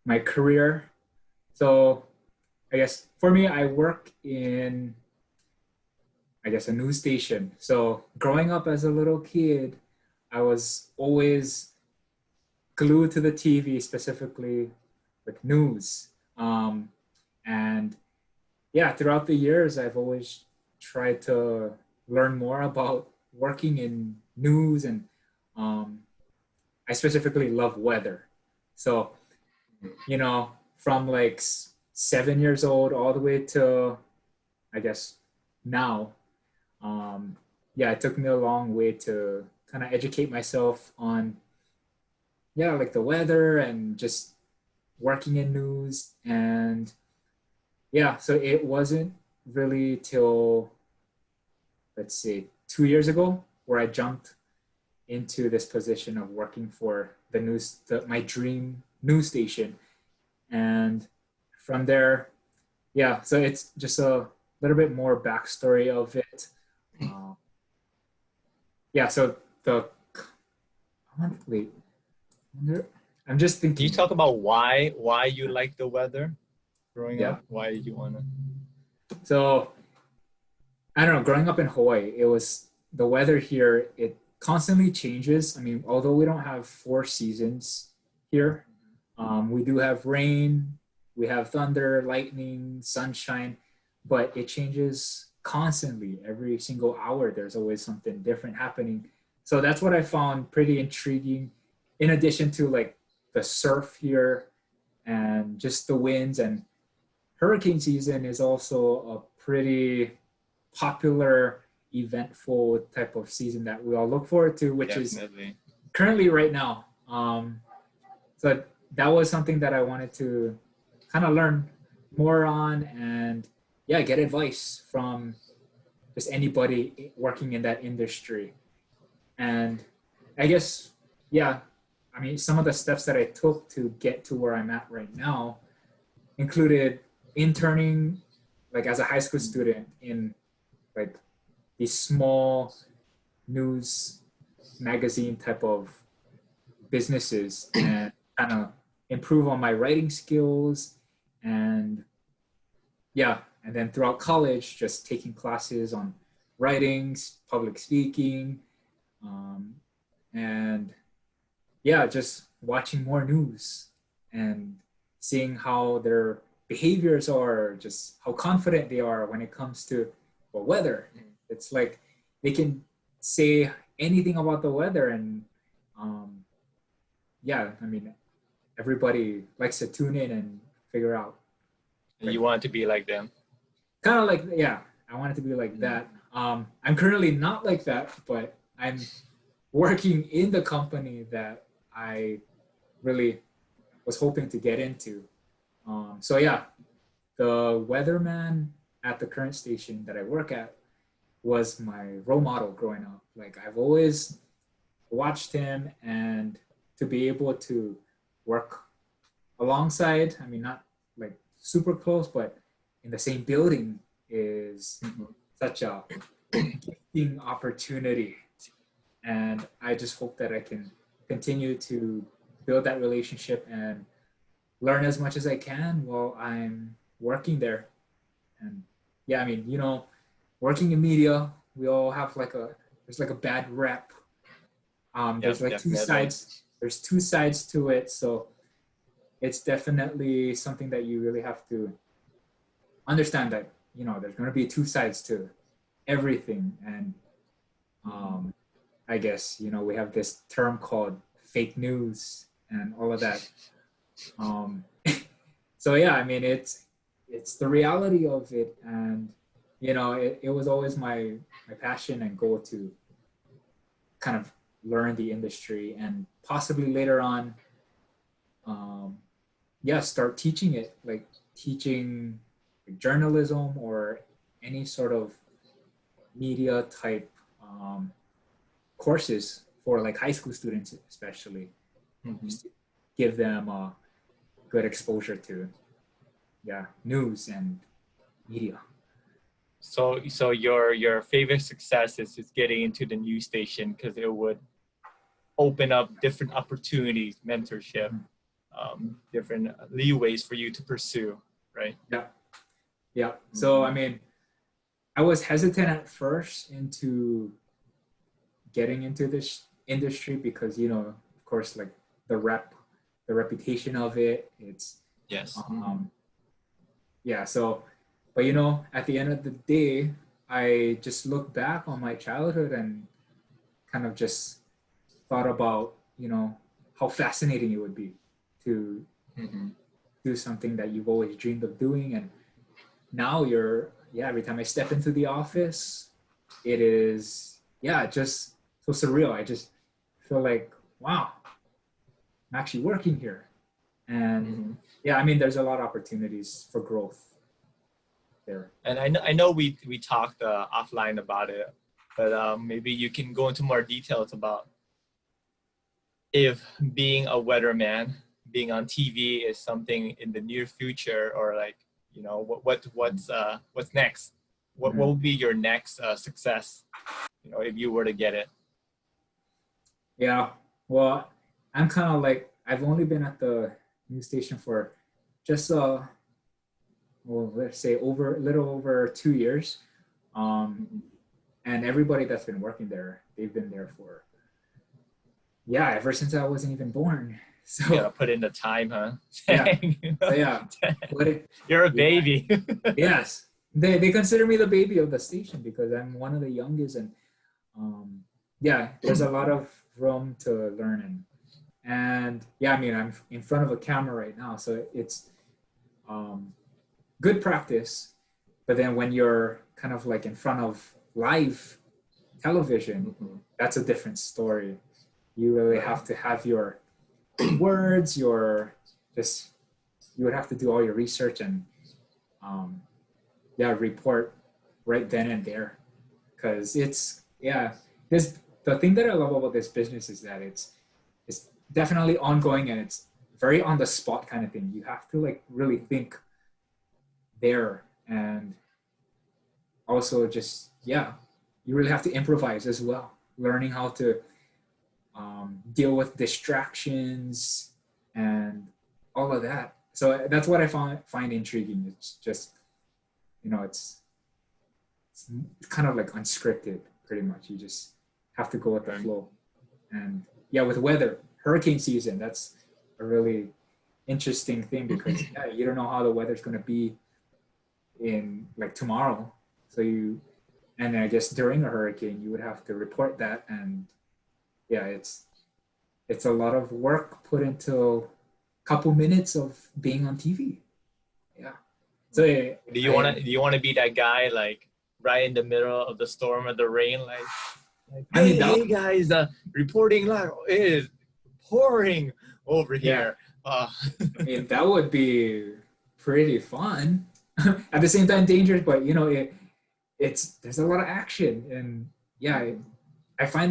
my career. So I guess for me, I work in, I guess, a news station. So growing up as a little kid, I was always glued to the TV, specifically with news. And yeah, throughout the years, I've always tried to learn more about working in news, and um, I specifically love weather. So, from like 7 years old all the way to, I guess, now, um, yeah, it took me a long way to kind of educate myself on, yeah, like the weather and just working in news. And yeah, so it wasn't really till, let's see, 2 years ago where I jumped into this position of working for my dream news station. And from there, yeah, so it's just a little bit more backstory of it. Uh, yeah, so wait, I'm just Can you thinking. talk about why you like the weather growing Yeah, up? Why did you want to? so I don't know, growing up in Hawaii, it was the weather here, it constantly changes. I mean, although we don't have four seasons here, we do have rain, we have thunder, lightning, sunshine, but it changes constantly. Every single hour, there's always something different happening. So that's what I found pretty intriguing, in addition to like the surf here and just the winds. And hurricane season is also a pretty popular, eventful type of season that we all look forward to, which is Definitely. currently right now. So that was something that I wanted to kind of learn more on, and yeah, get advice from just anybody working in that industry. And I guess, yeah, I mean, some of the steps that I took to get to where I'm at right now included interning, like as a high school student, in like these small news magazine type of businesses, and kind of improve on my writing skills. And yeah, and then throughout college, just taking classes on writings, public speaking, um, and yeah, just watching more news and seeing how their behaviors are, just how confident they are when it comes to, well, weather. It's like they can say anything about the weather, and um, yeah, I mean, everybody likes to tune in and figure out. You Like, want to be like them. kind of like, yeah, I want it to be like that. I'm currently not like that, but I'm working in the company that I really was hoping to get into. So yeah, the weatherman at the current station that I work at was my role model growing up. Like, I've always watched him, and to be able to work alongside, I mean, not like super close, but in the same building, is such a gifting opportunity. And I just hope that I can continue to build that relationship and learn as much as I can while I'm working there. And yeah, I mean, working in media, we all have there's like a bad rep. There's Yep, like two definitely. sides. There's two sides to it. So it's definitely something that you really have to understand, that, there's going to be two sides to everything. And I guess, we have this term called fake news and all of that. Um, so yeah, I mean, it's the reality of it. And, it was always my passion and goal to kind of learn the industry, and possibly later on, um, yeah, start teaching it, like teaching journalism or any sort of media type courses for like high school students, especially, Mm-hmm. just to give them a good exposure to, yeah, news and media. So your favorite success is just getting into the news station because it would open up different opportunities, mentorship. different leeways for you to pursue, right? Yeah. Yeah. So, I mean, I was hesitant at first into getting into this industry because, of course, like the reputation of it, it's, Yes. yeah. So, but, at the end of the day, I just look back on my childhood and kind of just thought about, how fascinating it would be to do something that you've always dreamed of doing. And now every time I step into the office, it is, just so surreal. I just feel like, wow, I'm actually working here. And I mean, there's a lot of opportunities for growth there. And I know we talked offline about it, but maybe you can go into more details about if being a weatherman, being on TV is something in the near future, or like, what's next? What will be your next success, if you were to get it? Yeah. Well, I'm kind of like, I've only been at the news station for just, well, let's say a little over 2 years. And everybody that's been working there, they've been there for, ever since I wasn't even born. So you gotta put in the time, huh? Yeah. So yeah. You're a baby. Yes. They consider me the baby of the station because I'm one of the youngest, and there's a lot of room to learn, and I mean, I'm in front of a camera right now, so it's good practice. But then when you're kind of like in front of live television, that's a different story. You really have to have your words, you would have to do all your research and report right then and there, because it's the thing that I love about this business is that it's definitely ongoing, and it's very on the spot kind of thing. You have to like really think there, and also just you really have to improvise as well, learning how to deal with distractions and all of that. So that's what I find intriguing. It's just, it's kind of like unscripted, pretty much. You just have to go with the flow. And with weather, hurricane season, that's a really interesting thing because you don't know how the weather's going to be in like tomorrow. So and I guess during a hurricane, you would have to report that, and it's a lot of work put into a couple minutes of being on TV. Yeah. So do you want to be that guy like right in the middle of the storm or the rain, like hey guys, reporting live, it is pouring over here. I mean, that would be pretty fun. At the same time, dangerous, but there's a lot of action, and I find that